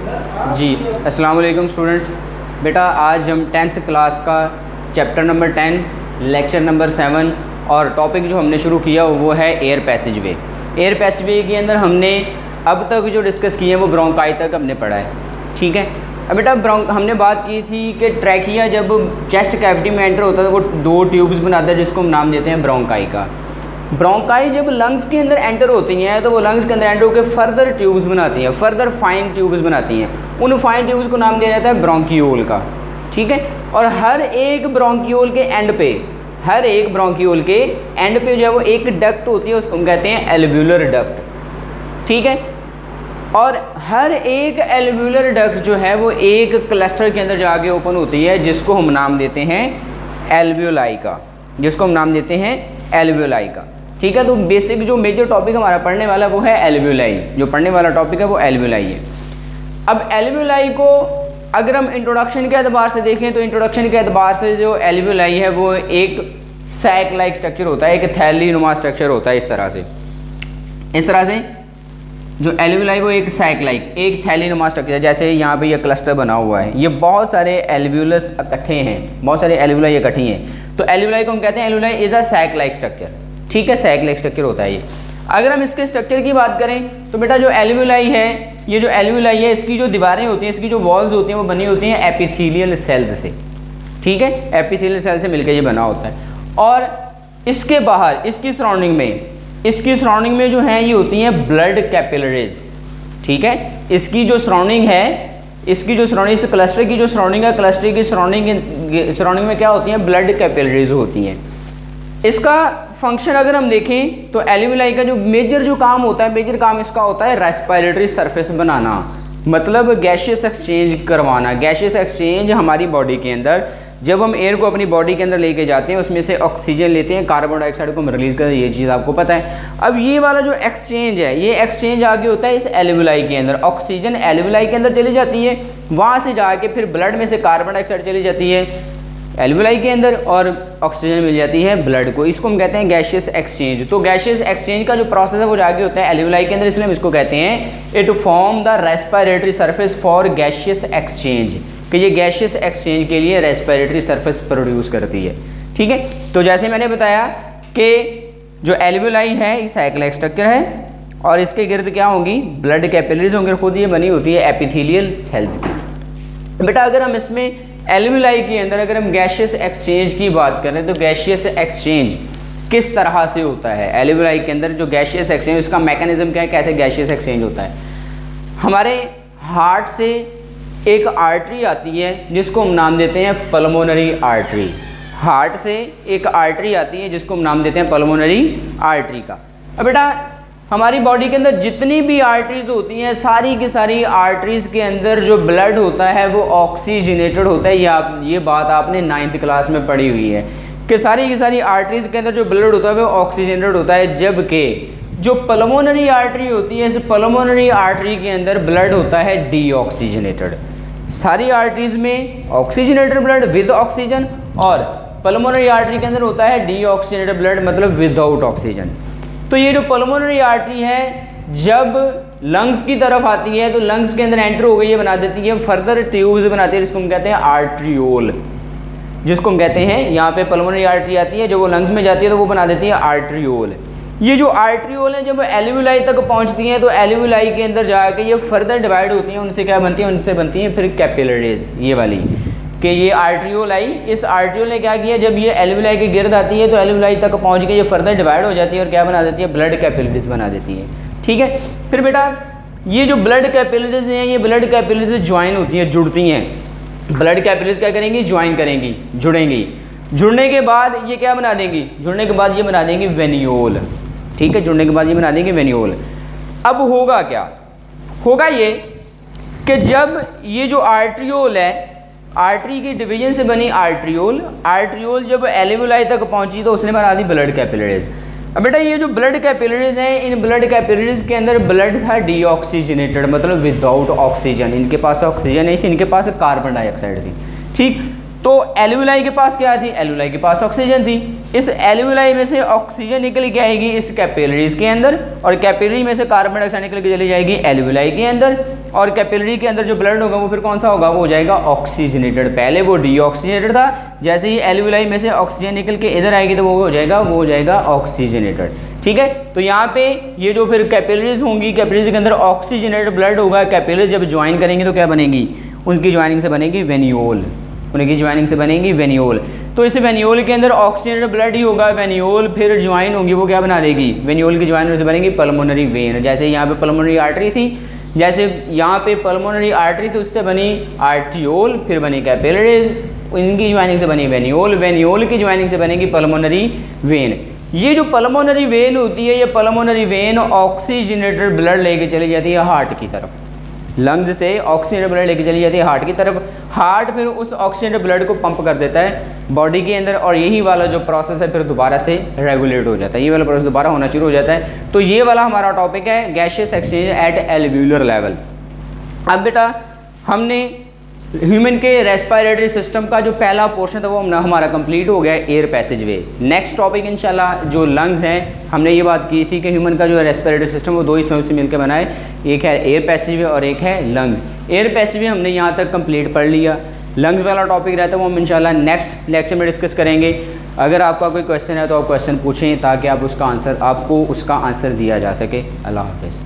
जी अस्सलाम वालेकुम स्टूडेंट्स। बेटा आज हम 10th क्लास का चैप्टर नंबर 10 लेक्चर नंबर 7 और टॉपिक जो हमने शुरू किया वो है एयर पैसेजवे। एयर पैसेजवे के अंदर हमने अब तक जो डिस्कस किए हैं वो ब्रोंकाई तक हमने पढ़ा है, ठीक है। अब बेटा हमने बात की थी कि ट्रैकिया जब चेस्ट कैविटी में एंटर होता है तो वो दो ट्यूब्स बनाता है जिसको हम नाम देते हैं ब्रोंकाई का। ब्रोंकाई जब लंग्स के अंदर एंटर होती हैं तो वो लंग्स के अंदर एंटर होकर फर्दर ट्यूब्स बनाती हैं, फर्दर फाइन ट्यूब्स बनाती हैं। उन फाइन ट्यूब्स को नाम दिया जाता है ब्रोंकियोल का, ठीक है। और हर एक ब्रोंकियोल के एंड पे, हर एक ब्रोंकियोल के एंड पे जो है वो एक डक्ट होती है, उसको हम कहते हैं एल्व्यूलर डक्ट, ठीक है। और हर एक एल्व्यूलर डक्ट जो है वो एक क्लस्टर के अंदर जाके ओपन होती है जिसको हम नाम देते हैं एल्वियोलाई का, जिसको हम नाम देते हैं एल्वियोलाई का, ठीक है। तो बेसिक जो मेजर टॉपिक हमारा पढ़ने वाला वो है एल्वियोलाई, जो पढ़ने वाला टॉपिक है वो एल्वियोलाई है। अब एल्वियोलाई को अगर हम इंट्रोडक्शन के एतबार से देखें तो इंट्रोडक्शन के एतबार से जो एल्वियोलाई है वो एक सैक लाइक स्ट्रक्चर होता है, एक थैली नुमा स्ट्रक्चर होता है। इस तरह से जो एल्वियोलाई वो एक सैक लाइक, एक थैली नुमा स्ट्रक्चर है। जैसे यहाँ पे ये क्लस्टर बना हुआ है, ये बहुत सारे एल्वियोलस इकट्ठे हैं, बहुत सारे एल्वियोलाई इकट्ठी हैं, तो एल्वियोलाई को हम कहते हैं alveoli is a sac like structure, ठीक है। सैक लाइक स्ट्रक्चर होता है ये। अगर हम इसके स्ट्रक्चर की बात करें तो बेटा जो एल्वियोलाई है, ये जो एल्वियोलाई है इसकी जो दीवारें होती हैं, इसकी जो वॉल्स होती हैं वो बनी होती हैं एपिथेलियल सेल्स से, ठीक है। एपिथेलियल सेल से मिलकर ये बना होता है। और इसके बाहर इसकी सराउंडिंग में जो है ये होती हैं ब्लड कैपिलरीज, ठीक है। इसकी जो सराउंडिंग है, इसकी जो सराउंडिंग, इस क्लस्टर की जो सराउंडिंग है, क्लस्टर की सराउंडिंग में क्या होती हैं, ब्लड कैपिलरीज होती हैं। इसका फंक्शन अगर हम देखें तो एल्वियोलाई का जो मेजर काम होता है, मेजर काम इसका होता है रेस्पिरेटरी सरफेस बनाना, मतलब गैशियस एक्सचेंज करवाना। गैशियस एक्सचेंज हमारी बॉडी के अंदर, जब हम एयर को अपनी बॉडी के अंदर लेके जाते हैं उसमें से ऑक्सीजन लेते हैं, कार्बन डाइऑक्साइड को हम रिलीज करते हैं, ये चीज़ आपको पता है। अब ये वाला जो एक्सचेंज है, ये एक्सचेंज आगे होता है इस एल्वियोलाई के अंदर। ऑक्सीजन एल्वियोलाई के अंदर चली जाती है, वहाँ से जाके फिर ब्लड में से कार्बन डाइऑक्साइड चली जाती है एल्वियोलाई के अंदर और ऑक्सीजन मिल जाती है ब्लड को। इसको हम कहते हैं गैशियस एक्सचेंज। तो गैशियस एक्सचेंज का जो प्रोसेस है वो जाके होता है एल्वियोलाई के अंदर, इसलिए हम इसको कहते हैं it form the respiratory surface for gaseous exchange, कि ये गैशियस एक्सचेंज के लिए रेस्पिरेटरी सरफेस प्रोड्यूस करती है, ठीक है। तो जैसे मैंने बताया कि जो एल्वियोलाई है ये सैक लाइक स्ट्रक्चर है और इसके गिर्द क्या होंगी, ब्लड कैपिलरीज होंगे, खुद ये बनी होती है एपिथेलियल सेल्स की। बेटा अगर हम इसमें एल्वियोलाई के अंदर अगर हम गैशियस एक्सचेंज की बात करें तो गैशियस एक्सचेंज किस तरह से होता है, एल्वियोलाई के अंदर जो गैशियस एक्सचेंज, उसका मैकेनिज्म क्या है, कैसे गैशियस एक्सचेंज होता है। हमारे हार्ट से एक आर्टरी आती है जिसको हम नाम देते हैं पल्मोनरी आर्टरी। हार्ट से एक आर्टरी आती है जिसको हम नाम देते हैं पल्मोनरी आर्टरी का। अब बेटा हमारी बॉडी के अंदर जितनी भी आर्टरीज होती हैं, सारी की सारी आर्टरीज के अंदर जो ब्लड होता है वो ऑक्सीजनेटेड होता है। ये बात आपने 9th क्लास में पढ़ी हुई है कि सारी की सारी आर्टरीज के अंदर जो ब्लड होता है वो ऑक्सीजनेटेड होता है, जबकि जो पल्मोनरी आर्टरी होती है, इस पल्मोनरी आर्टरी के अंदर ब्लड होता है डीऑक्सीजनेटेड। सारी आर्टरीज में ऑक्सीजनेटेड ब्लड विद ऑक्सीजन और पल्मोनरी आर्टरी के अंदर होता है डीऑक्सीजनेटेड ब्लड, मतलब विदाउट ऑक्सीजन। तो ये जो पल्मोनरी आर्टरी है जब लंग्स की तरफ आती है तो लंग्स के अंदर एंटर हो गई, ये बना देती है फर्दर ट्यूब्स बनाती है जिसको हम कहते हैं आर्ट्रियोल, जिसको हम कहते हैं यहाँ पे पल्मोनरी आर्टरी आती है, जब वो लंग्स में जाती है तो वो बना देती है आर्ट्रियोल। ये जो आर्ट्रियोल है जब एल्वियोलाई तक पहुँचती हैं तो एल्वियोलाई के अंदर जाके ये फर्दर डिवाइड होती हैं, उनसे क्या बनती है, उनसे बनती हैं फिर कैपिलरीज, ये वाली कि ये आर्ट्रियोल आई। इस आर्ट्रियोल ने क्या किया, जब ये एल्वियोलाई के गिर्द आती है तो एल्वियोलाई तक पहुंच के ये फर्दर डिवाइड हो जाती है और क्या बना देती है, ब्लड कैपिलरीज बना देती है, ठीक है। फिर बेटा ये जो ब्लड कैपिलरीज हैं, ये ब्लड कैपिलरीज ज्वाइन होती हैं, जुड़ती हैं। ब्लड कैपिलरीज क्या करेंगी, ज्वाइन करेंगी, जुड़ेंगी। जुड़ने के बाद ये क्या बना देंगी, जुड़ने के बाद ये बना देंगी वेनियोल, ठीक है। जुड़ने के बाद ये बना देंगे वेनियोल। अब होगा क्या, होगा ये कि जब ये जो आर्ट्रियोल है, आर्टरी के डिवीजन से बनी आर्ट्रियोल, आर्ट्रियोल जब एल्वियोलाई तक पहुंची तो उसने बना दी ब्लड कैपिलरीज। अब बेटा ये जो ब्लड कैपिलरीज हैं, इन ब्लड कैपिलरीज के अंदर ब्लड था डीऑक्सीजनेटेड, मतलब विदाउट ऑक्सीजन। इनके पास ऑक्सीजन नहीं थी, इनके पास कार्बन डाइऑक्साइड थी, ठीक। तो एल्वियोलाई के पास क्या थी, एल्वियोलाई के पास ऑक्सीजन थी। इस एल्वियोलाई में से ऑक्सीजन निकल के आएगी इस कैपिलरीज के अंदर, और कैपिलरी में से कार्बन डाइऑक्साइड निकल के चली जाएगी एल्वियोलाई के अंदर, और कैपिलरी के अंदर जो ब्लड होगा वो फिर कौन सा होगा, वो हो जाएगा ऑक्सीजनेटेड। पहले वो डीऑक्सीजनेटेड था, जैसे ही एल्वियोलाई में से ऑक्सीजन निकल के इधर आएगी तो वो हो जाएगा ऑक्सीजनेटेड। ठीक है, तो यहाँ पे ये जो फिर कैपिलरीज होंगी, कैपिलरीज के अंदर ऑक्सीजनेटेड ब्लड होगा, कैपिलरीज जब ज्वाइन करेंगे तो क्या बनेगी, उनकी ज्वाइनिंग से बनेगी वेन्यूल, उनकी ज्वाइनिंग से बनेगी वेन्यूल। तो इस वेन्यूल के अंदर ऑक्सीजनेटेड ब्लड ही होगा, वेन्यूल फिर ज्वाइन होंगी, वो क्या बना देगी, वेन्यूल की ज्वाइन से बनेगी पल्मोनरी वेन। जैसे यहाँ पे पल्मोनरी आर्टरी थी, जैसे यहाँ पे पल्मोनरी आर्टरी थी, उससे बनी आर्टियोल, फिर बनी कैपिलरीज, इनकी ज्वाइनिंग से बनी वेन्यूल, वेन्यूल की ज्वाइनिंग से बनेगी पल्मोनरी वेन। ये जो पल्मोनरी वेन होती है, ये पल्मोनरी वेन ऑक्सीजनेटेड ब्लड लेके चली जाती है हार्ट की तरफ, लंग्स से ऑक्सीजनेटेड ब्लड लेके चली जाती है हार्ट की तरफ। हार्ट फिर उस ऑक्सीजनेटेड ब्लड को पंप कर देता है बॉडी के अंदर, और यही वाला जो प्रोसेस है फिर दोबारा से रेगुलेट हो जाता है, ये वाला प्रोसेस दोबारा होना शुरू हो जाता है। तो ये वाला हमारा टॉपिक है gaseous exchange at alveolar level. अब बेटा हमने ह्यूमन के रेस्पिरेटरी सिस्टम का जो पहला पोर्शन था वो हमारा कंप्लीट हो गया है, एयर पैसेज वे। नेक्स्ट टॉपिक इंशाल्लाह जो लंग्स हैं, हमने ये बात की थी कि ह्यूमन का जो रेस्पिरेटरी सिस्टम वो दो हिस्सों से मिलकर बना है, एक है एयर पैसेज वे और एक है लंग्स। एयर पैसेज वे हमने यहाँ तक कंप्लीट पढ़ लिया, लंग्स वाला टॉपिक रहता है वो हम इंशाल्लाह नेक्स्ट लेक्चर में डिस्कस करेंगे। अगर आपका कोई क्वेश्चन है तो आप क्वेश्चन पूछें ताकि आपको उसका आंसर दिया जा सके। अल्लाह हाफ़िज़।